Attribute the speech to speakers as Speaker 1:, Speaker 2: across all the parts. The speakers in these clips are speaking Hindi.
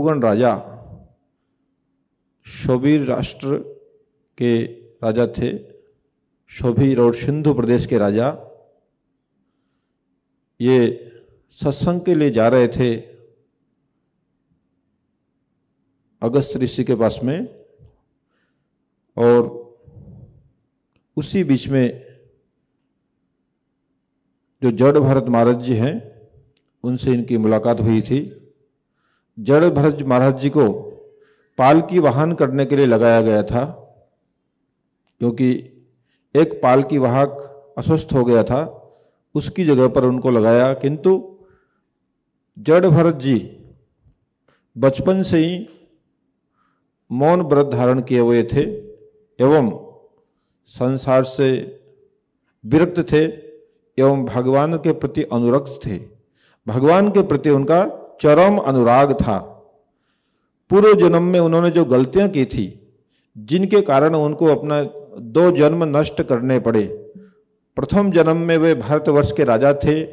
Speaker 1: रहुगण राजा शोभीर राष्ट्र के राजा थे, शोभीर और सिंधु प्रदेश के राजा। ये सत्संग के लिए जा रहे थे अगस्त ऋषि के पास में, और उसी बीच में जो जड़ भरत महाराज जी हैं उनसे इनकी मुलाकात हुई थी। जड़ भरत महाराज जी को पालकी वाहन करने के लिए लगाया गया था, क्योंकि एक पालकी वाहक अस्वस्थ हो गया था, उसकी जगह पर उनको लगाया। किंतु जड़ भरत जी बचपन से ही मौन व्रत धारण किए हुए थे एवं संसार से विरक्त थे एवं भगवान के प्रति अनुरक्त थे। भगवान के प्रति उनका चरम अनुराग था। पूर्व जन्म में उन्होंने जो गलतियां की थी, जिनके कारण उनको अपना 2 जन्म नष्ट करने पड़े। प्रथम जन्म में वे भारतवर्ष के राजा थे,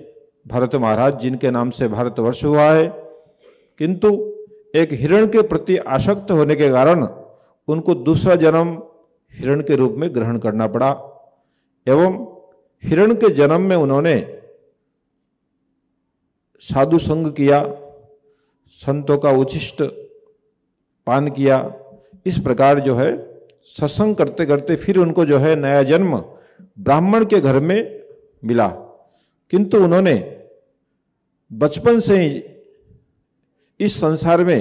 Speaker 1: भरत महाराज, जिनके नाम से भारतवर्ष हुआ है। किंतु एक हिरण के प्रति आसक्त होने के कारण उनको दूसरा जन्म हिरण के रूप में ग्रहण करना पड़ा एवं हिरण के जन्म में उन्होंने साधु संग किया, संतों का उच्छिष्ट पान किया। इस प्रकार जो है सत्संग करते करते फिर उनको जो है नया जन्म ब्राह्मण के घर में मिला। किंतु उन्होंने बचपन से ही इस संसार में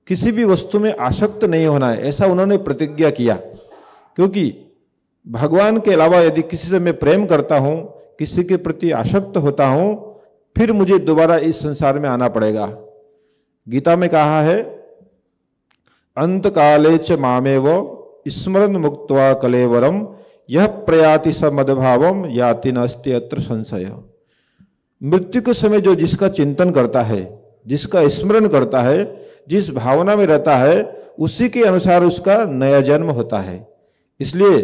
Speaker 1: किसी भी वस्तु में आसक्त नहीं होना है, ऐसा उन्होंने प्रतिज्ञा किया। क्योंकि भगवान के अलावा यदि किसी से मैं प्रेम करता हूं, किसी के प्रति आसक्त होता हूं, फिर मुझे दोबारा इस संसार में आना पड़ेगा। गीता में कहा है, अंत काले च मामेव स्मरण मुक्त्वा कलेवरम यह प्रयाति स मदभावम याति नास्ति अत्र संशय। मृत्यु के समय जो जिसका चिंतन करता है, जिसका स्मरण करता है, जिस भावना में रहता है, उसी के अनुसार उसका नया जन्म होता है। इसलिए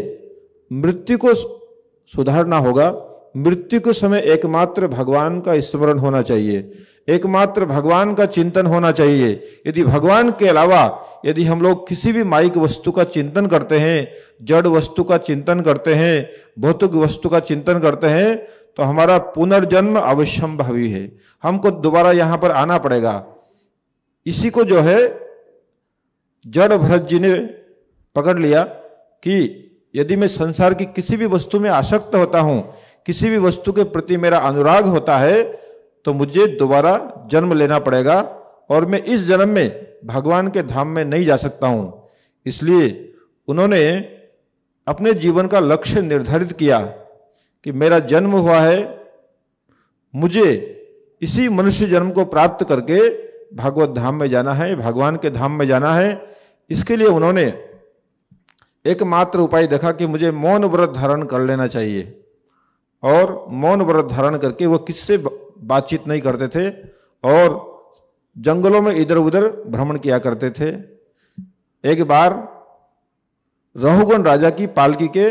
Speaker 1: मृत्यु को सुधारना होगा। मृत्यु के समय एकमात्र भगवान का स्मरण होना चाहिए, एकमात्र भगवान का चिंतन होना चाहिए। यदि भगवान के अलावा यदि हम लोग किसी भी माइक वस्तु का चिंतन करते हैं, जड़ वस्तु का चिंतन करते हैं, भौतिक वस्तु का चिंतन करते हैं, तो हमारा पुनर्जन्म अवश्यंभावी है। हमको दोबारा यहां पर आना पड़ेगा। इसी को जो है जड़ भरत जी ने पकड़ लिया कि यदि मैं संसार की किसी भी वस्तु में आसक्त होता हूं, किसी भी वस्तु के प्रति मेरा अनुराग होता है, तो मुझे दोबारा जन्म लेना पड़ेगा और मैं इस जन्म में भगवान के धाम में नहीं जा सकता हूं। इसलिए उन्होंने अपने जीवन का लक्ष्य निर्धारित किया कि मेरा जन्म हुआ है, मुझे इसी मनुष्य जन्म को प्राप्त करके भागवत धाम में जाना है, भगवान के धाम में जाना है। इसके लिए उन्होंने एकमात्र उपाय देखा कि मुझे मौन व्रत धारण कर लेना चाहिए। और मौन व्रत धारण करके वो किससे बातचीत नहीं करते थे और जंगलों में इधर उधर भ्रमण किया करते थे। एक बार रहुगण राजा की पालकी के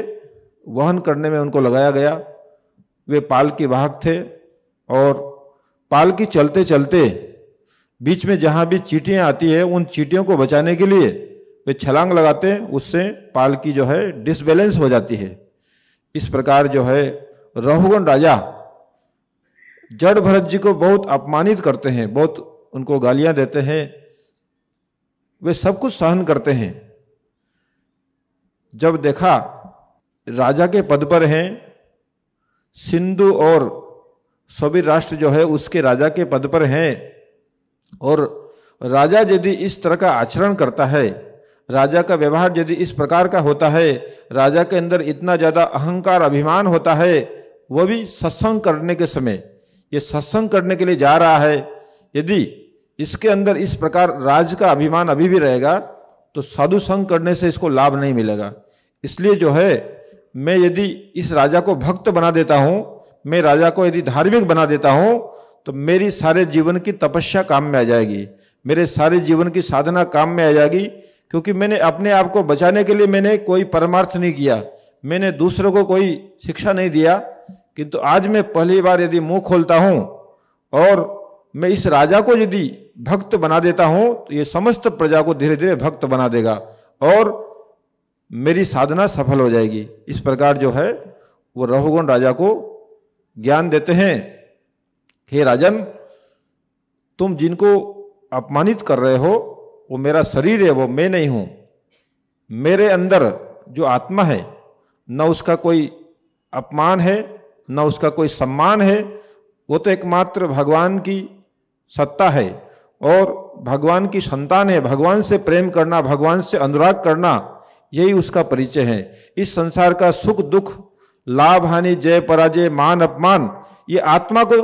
Speaker 1: वहन करने में उनको लगाया गया। वे पालकी वाहक थे और पालकी चलते चलते बीच में जहां भी चींटियां आती है, उन चींटियों को बचाने के लिए वे छलांग लगाते, उससे पालकी जो है डिसबैलेंस हो जाती है। इस प्रकार जो है रहुगण राजा जड़ भरत जी को बहुत अपमानित करते हैं, बहुत उनको गालियां देते हैं, वे सब कुछ सहन करते हैं। जब देखा राजा के पद पर हैं, सिंधु और सोबीर राष्ट्र जो है उसके राजा के पद पर हैं, और राजा यदि इस तरह का आचरण करता है, राजा का व्यवहार यदि इस प्रकार का होता है, राजा के अंदर इतना ज्यादा अहंकार अभिमान होता है, वह भी सत्संग करने के समय, ये सत्संग करने के लिए जा रहा है, यदि इसके अंदर इस प्रकार राज का अभिमान अभी भी रहेगा तो साधु संग करने से इसको लाभ नहीं मिलेगा। इसलिए जो है मैं यदि इस राजा को भक्त बना देता हूं, मैं राजा को यदि धार्मिक बना देता हूं, तो मेरी सारे जीवन की तपस्या काम में आ जाएगी, मेरे सारे जीवन की साधना काम में आ जाएगी। क्योंकि मैंने अपने आप को बचाने के लिए मैंने कोई परमार्थ नहीं किया, मैंने दूसरों को कोई शिक्षा नहीं दिया, किंतु आज मैं पहली बार यदि मुंह खोलता हूं और मैं इस राजा को यदि भक्त बना देता हूं तो ये समस्त प्रजा को धीरे धीरे भक्त बना देगा और मेरी साधना सफल हो जाएगी। इस प्रकार जो है वो रहुगण राजा को ज्ञान देते हैं, हे राजन, तुम जिनको अपमानित कर रहे हो वो मेरा शरीर है, वो मैं नहीं हूं। मेरे अंदर जो आत्मा है न उसका कोई अपमान है न उसका कोई सम्मान है, वो तो एकमात्र भगवान की सत्ता है और भगवान की संतान है। भगवान से प्रेम करना, भगवान से अनुराग करना, यही उसका परिचय है। इस संसार का सुख दुख, लाभ हानि, जय पराजय, मान अपमान, ये आत्मा को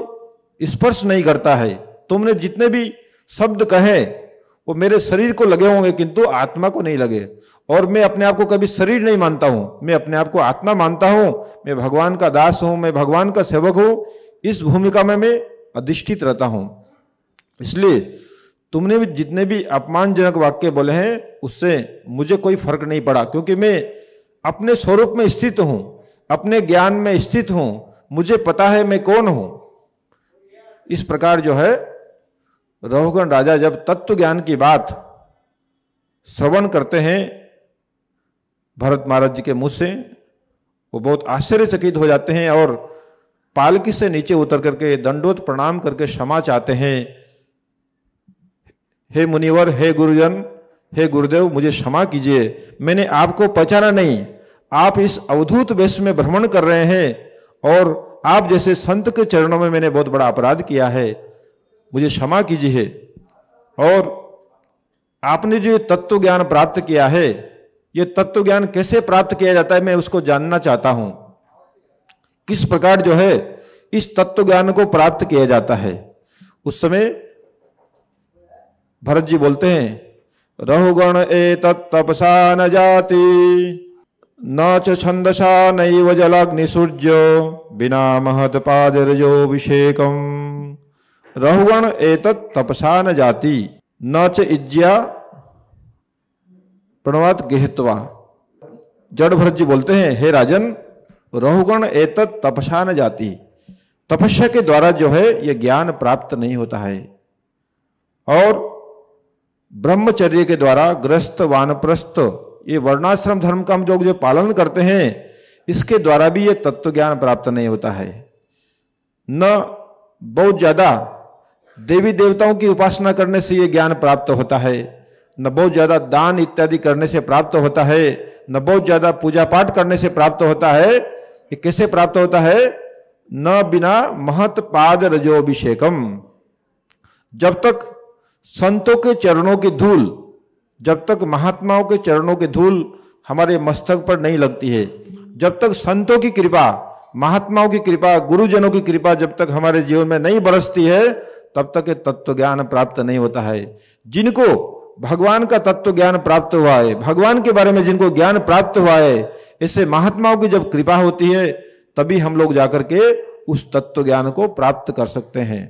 Speaker 1: स्पर्श नहीं करता है। तुमने जितने भी शब्द कहे वो मेरे शरीर को लगे होंगे किंतु आत्मा को नहीं लगे। और मैं अपने आप को कभी शरीर नहीं मानता हूं, मैं अपने आप को आत्मा मानता हूं। मैं भगवान का दास हूं, मैं भगवान का सेवक हूं। इस भूमिका में मैं अधिष्ठित रहता हूं। इसलिए तुमने भी जितने भी अपमानजनक वाक्य बोले हैं उससे मुझे कोई फर्क नहीं पड़ा, क्योंकि मैं अपने स्वरूप में स्थित हूं, अपने ज्ञान में स्थित हूं, मुझे पता है मैं कौन हूं। इस प्रकार जो है रहुगण राजा जब तत्व ज्ञान की बात श्रवण करते हैं भरत महाराज जी के मुंह से, वो बहुत आश्चर्यचकित हो जाते हैं और पालकी से नीचे उतर करके दंडोत प्रणाम करके क्षमा चाहते हैं। हे मुनिवर, हे गुरुजन, हे गुरुदेव, मुझे क्षमा कीजिए, मैंने आपको पहचाना नहीं। आप इस अवधूत वेश में भ्रमण कर रहे हैं और आप जैसे संत के चरणों में मैंने बहुत बड़ा अपराध किया है, मुझे क्षमा कीजिए। और आपने जो तत्व ज्ञान प्राप्त किया है, ये तत्व ज्ञान कैसे प्राप्त किया जाता है मैं उसको जानना चाहता हूं। किस प्रकार जो है इस तत्व ज्ञान को प्राप्त किया जाता है। उस समय भरत जी बोलते हैं, रहुगण एतत् तपसा न जाति न च छंदसा नैव जलाग्निसूर्य बिना महत पादरजोभिषेकम। रहुगण एतत् तपसा न जाति न च इज्या प्रणवात गृहीत्वा। जड़ भरत जी बोलते हैं, हे राजन, रहुगण एतत् तपसा न जाति, तपस्या के द्वारा जो है ये ज्ञान प्राप्त नहीं होता है। और ब्रह्मचर्य के द्वारा गृहस्थ वानप्रस्थ ये वर्णाश्रम धर्म का हम लोग जो पालन करते हैं इसके द्वारा भी ये तत्व ज्ञान प्राप्त नहीं होता है। न बहुत ज्यादा देवी देवताओं की उपासना करने से ये ज्ञान प्राप्त होता है, न बहुत ज्यादा दान इत्यादि करने से प्राप्त होता है, न बहुत ज्यादा पूजा पाठ करने से प्राप्त होता है। ये कैसे प्राप्त होता है? न बिना महत पाद रजोभिषेकम। जब तक संतों के चरणों की धूल, जब तक महात्माओं के चरणों की धूल हमारे मस्तक पर नहीं लगती है, जब तक संतों की कृपा, महात्माओं की कृपा, गुरुजनों की कृपा जब तक हमारे जीवन में नहीं बरसती है, तब तक ये तत्व ज्ञान प्राप्त नहीं होता है। जिनको भगवान का तत्व ज्ञान प्राप्त हुआ है, भगवान के बारे में जिनको ज्ञान प्राप्त हुआ है, इससे महात्माओं की जब कृपा होती है तभी हम लोग जाकर के उस तत्व ज्ञान को प्राप्त कर सकते हैं।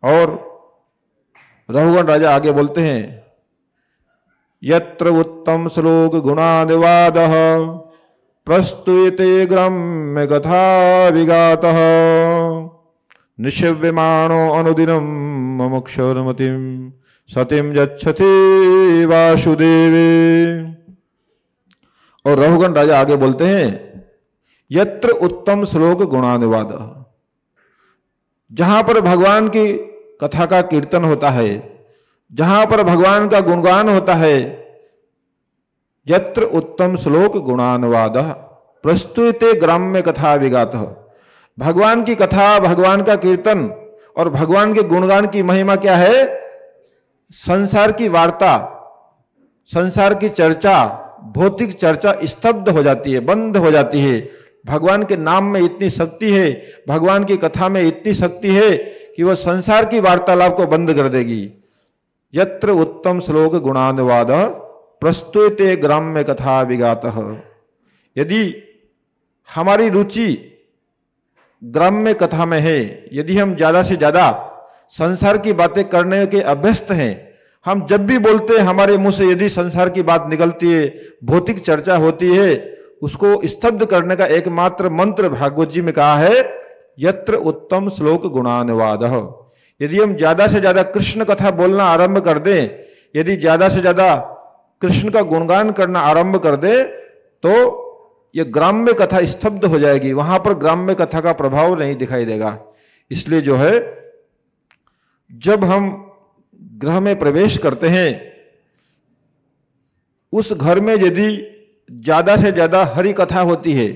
Speaker 1: और रहुगण राजा आगे बोलते हैं, यत्र उत्तम श्लोक गुणादिवादः प्रस्तुयते ग्राम्य कथा विगातः निशिव्यमाणो अनुदिनं मुमुक्षुर्मतिं सतिं गच्छति वासुदेवे। और रहुगण राजा आगे बोलते हैं, यत्र उत्तम श्लोक गुणानुवाद, जहां पर भगवान की कथा का कीर्तन होता है, जहां पर भगवान का गुणगान होता है, यत्र उत्तम श्लोक गुणानुवाद प्रस्तुते ग्राम्य कथा विगात। भगवान की कथा, भगवान का कीर्तन और भगवान के गुणगान की महिमा क्या है? संसार की वार्ता, संसार की चर्चा, भौतिक चर्चा स्तब्ध हो जाती है, बंद हो जाती है। भगवान के नाम में इतनी शक्ति है, भगवान की कथा में इतनी शक्ति है कि वह संसार की वार्तालाप को बंद कर देगी। यत्र उत्तम श्लोक गुणानुवाद प्रस्तुते ग्राम्य कथा विगातः। यदि हमारी रुचि ग्राम्य कथा में है, यदि हम ज्यादा से ज्यादा संसार की बातें करने के अभ्यस्त हैं, हम जब भी बोलते हैं हमारे मुंह से यदि संसार की बात निकलती है, भौतिक चर्चा होती है, उसको स्तब्ध करने का एकमात्र मंत्र भागवत जी में कहा है, यत्र उत्तम श्लोक गुणानुवाद। यदि हम ज्यादा से ज्यादा कृष्ण कथा बोलना आरंभ कर दें, यदि ज्यादा से ज्यादा कृष्ण का गुणगान करना आरंभ कर दें, तो यह ग्राम्य कथा स्तब्ध हो जाएगी, वहां पर ग्राम्य कथा का प्रभाव नहीं दिखाई देगा। इसलिए जो है जब हम गृह में प्रवेश करते हैं, उस घर में यदि ज्यादा से ज्यादा हरि कथा होती है,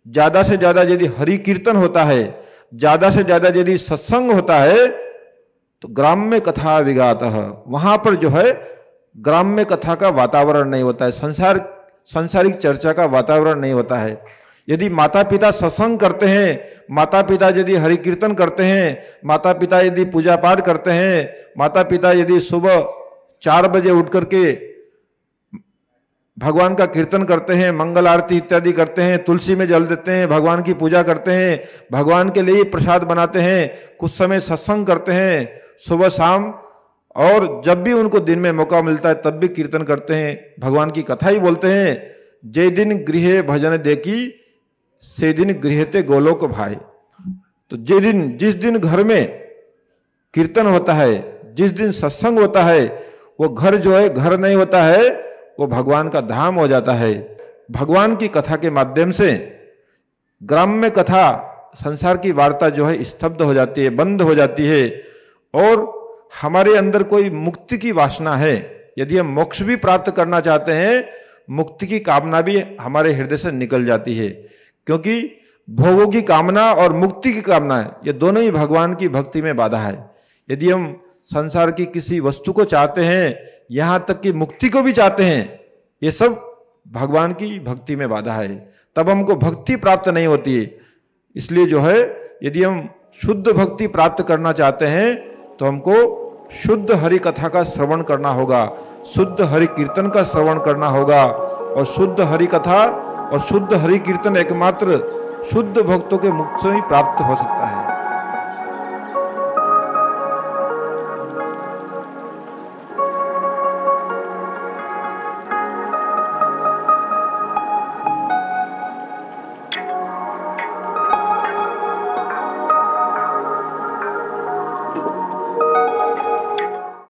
Speaker 1: ज्यादा से ज्यादा यदि हरि कीर्तन होता है, ज्यादा से ज्यादा यदि सत्संग होता है, तो ग्राम्य कथा विगातः, वहां पर जो है ग्राम्य कथा का वातावरण नहीं होता है, सांसारिक चर्चा का वातावरण नहीं होता है। यदि माता पिता सत्संग करते हैं, माता पिता यदि हरि कीर्तन करते हैं, माता पिता यदि पूजा पाठ करते हैं, माता पिता यदि सुबह 4 बजे उठ करके भगवान का कीर्तन करते हैं, मंगल आरती इत्यादि करते हैं, तुलसी में जल देते हैं, भगवान की पूजा करते हैं, भगवान के लिए प्रसाद बनाते हैं, कुछ समय सत्संग करते हैं सुबह शाम, और जब भी उनको दिन में मौका मिलता है तब भी कीर्तन करते हैं, भगवान की कथा ही बोलते हैं। जे दिन गृह भजन देखी से दिन गृहते गोलोक भाई। तो जिस दिन घर में कीर्तन होता है, जिस दिन सत्संग होता है, वो घर जो है घर नहीं होता है, वो भगवान का धाम हो जाता है। भगवान की कथा के माध्यम से ग्राम्य कथा, संसार की वार्ता जो है स्तब्ध हो जाती है, बंद हो जाती है, और हमारे अंदर कोई मुक्ति की वासना है, यदि हम मोक्ष भी प्राप्त करना चाहते हैं, मुक्ति की कामना भी हमारे हृदय से निकल जाती है। क्योंकि भोगों की कामना और मुक्ति की कामना, ये दोनों ही भगवान की भक्ति में बाधा है। यदि हम संसार की किसी वस्तु को चाहते हैं, यहां तक कि मुक्ति को भी चाहते हैं, ये सब भगवान की भक्ति में बाधा है, तब हमको भक्ति प्राप्त नहीं होती है। इसलिए जो है यदि हम शुद्ध भक्ति प्राप्त करना चाहते हैं, तो हमको शुद्ध हरि कथा का श्रवण करना होगा, शुद्ध हरि कीर्तन का श्रवण करना होगा, और शुद्ध हरि कथा और शुद्ध हरि कीर्तन एकमात्र शुद्ध भक्तों के मुख से ही प्राप्त हो सकता है।